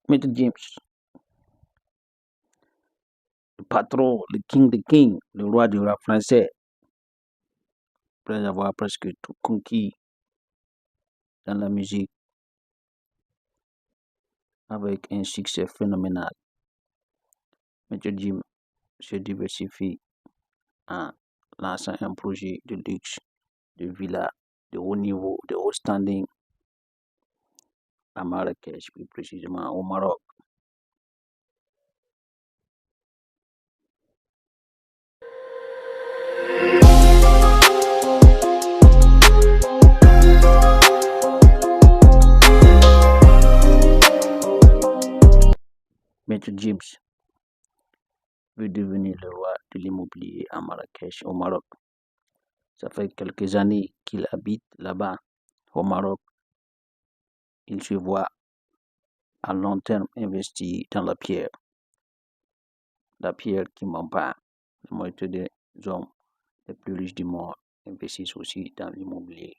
Maître James, le patron, le king, le roi du rap français, après avoir presque tout conquis dans la musique avec un succès phénoménal, Maître Jim se diversifie en lançant un projet de luxe, de villa de haut niveau, de haut standing à Marrakech, plus précisément au Maroc. Maître James veut devenir le roi de l'immobilier à Marrakech, au Maroc. Ça fait quelques années qu'il habite là-bas, au Maroc. Il se voit à long terme investi dans la pierre qui ment pas. La moitié des hommes les plus riches du monde investissent aussi dans l'immobilier.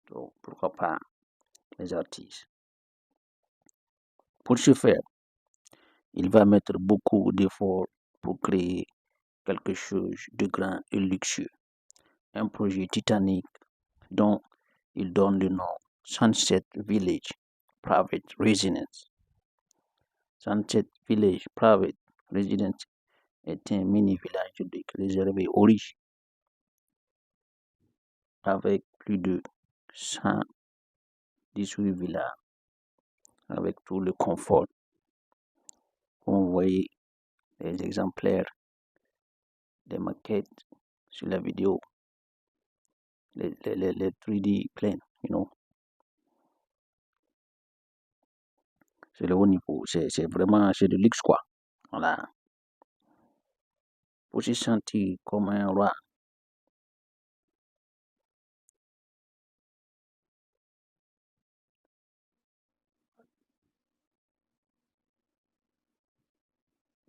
Donc, pourquoi pas les artistes? Pour ce faire, il va mettre beaucoup d'efforts pour créer quelque chose de grand et luxueux. Un projet titanique dont il donne le nom Sunset Village Private Residence. Sunset Village Private Residence est un mini village public réservé aux riches avec plus de 118 villas avec tout le confort. Vous voyez les exemplaires des maquettes sur la vidéo, les 3D plans, c'est le haut niveau, c'est vraiment, c'est de luxe quoi. Voilà. Pour se sentir comme un roi,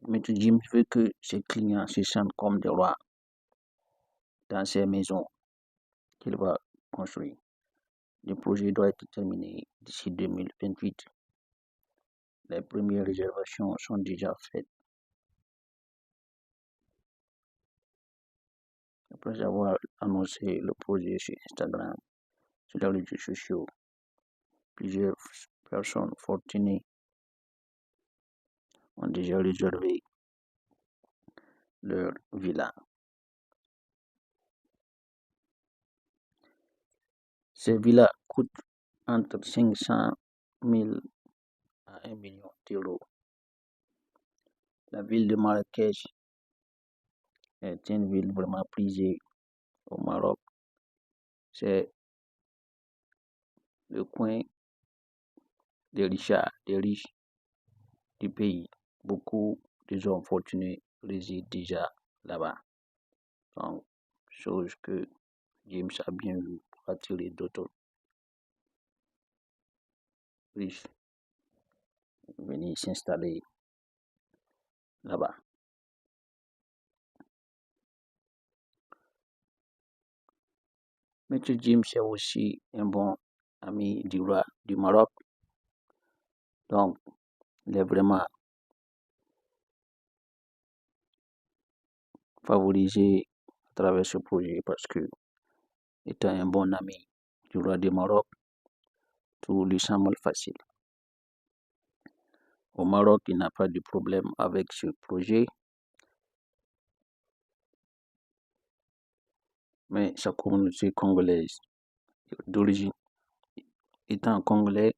Maître Jim veut que ses clients se sentent comme des rois dans ces maisons qu'il va construire. Le projet doit être terminé d'ici 2028. Les premières réservations sont déjà faites. Après avoir annoncé le projet sur Instagram, sur les réseaux sociaux, plusieurs personnes fortunées ont déjà réservé leur villa. Ces villas coûtent entre 500 000 à 1 million d'euros. La ville de Marrakech est une ville vraiment prisée au Maroc. C'est le coin des riches du pays. Beaucoup de hommes fortunés résident déjà là-bas. Donc, chose que James a bien vu pour attirer d'autres riches venir s'installer là-bas. Maître James est aussi un bon ami du roi du Maroc. Donc, il est vraiment favorisé à travers ce projet parce que, étant un bon ami du roi du Maroc, tout lui semble facile. Au Maroc, il n'a pas de problème avec ce projet, mais sa communauté congolaise d'origine étant congolais,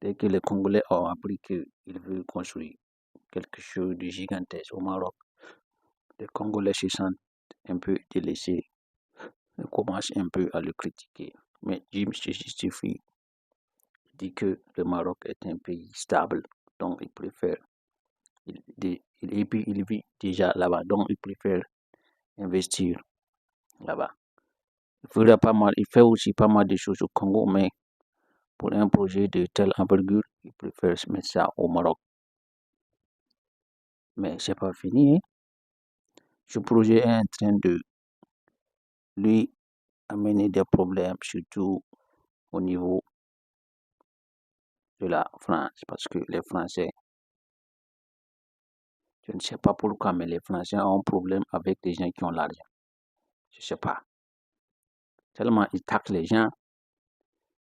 dès que les Congolais ont appris qu'il veut construire quelque chose de gigantesque au Maroc, les Congolais se sentent un peu délaissés et commencent un peu à le critiquer. Mais Jim se justifie, il dit que le Maroc est un pays stable, donc il préfère, et puis il vit déjà là-bas, donc il préfère investir là-bas. Il fait aussi pas mal de choses au Congo, mais pour un projet de telle envergure, il préfère mettre ça au Maroc. Mais c'est pas fini, hein. Ce projet est en train de lui amener des problèmes, surtout au niveau de la France parce que les Français, je ne sais pas pourquoi, mais les Français ont un problème avec les gens qui ont l'argent. Je ne sais pas. Tellement ils taxent les gens.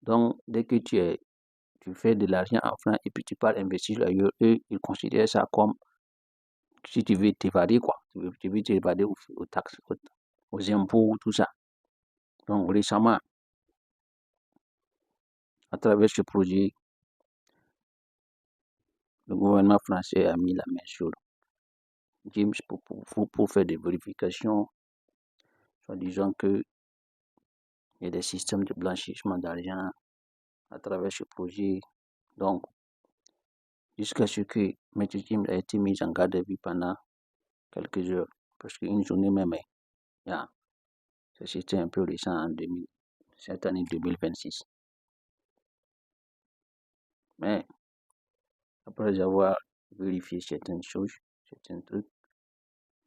Donc, dès que tu fais de l'argent en France et puis tu pars investir ailleurs, eux, ils considèrent ça comme si tu veux t'évader, quoi. Tu veux t'évader aux taxes, aux impôts, tout ça. Donc, récemment, à travers ce projet, le gouvernement français a mis la main sur James pour faire des vérifications, soit disant qu'il y a des systèmes de blanchissement d'argent à travers ce projet. Donc, jusqu'à ce que M. James a été mis en garde à vue pendant quelques heures, parce qu'une journée même, ça c'était un peu récent cette année 2026. Mais après avoir vérifié certaines choses, certains trucs,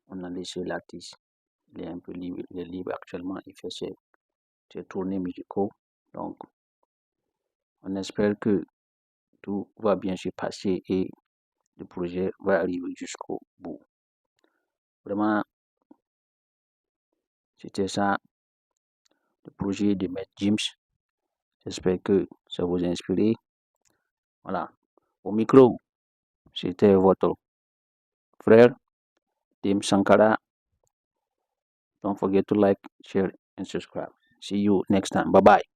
on a laissé l'artiste. Il est un peu libre, il est libre actuellement, il fait ses tournées musicaux. Donc, on espère que tout va bien se passer et le projet va arriver jusqu'au bout. Vraiment, c'était ça, le projet de Maître James. J'espère que ça vous a inspiré. Voilà. Au micro, c'était votre frère, Tim Sankara. Don't forget to like, share, and subscribe. See you next time. Bye bye.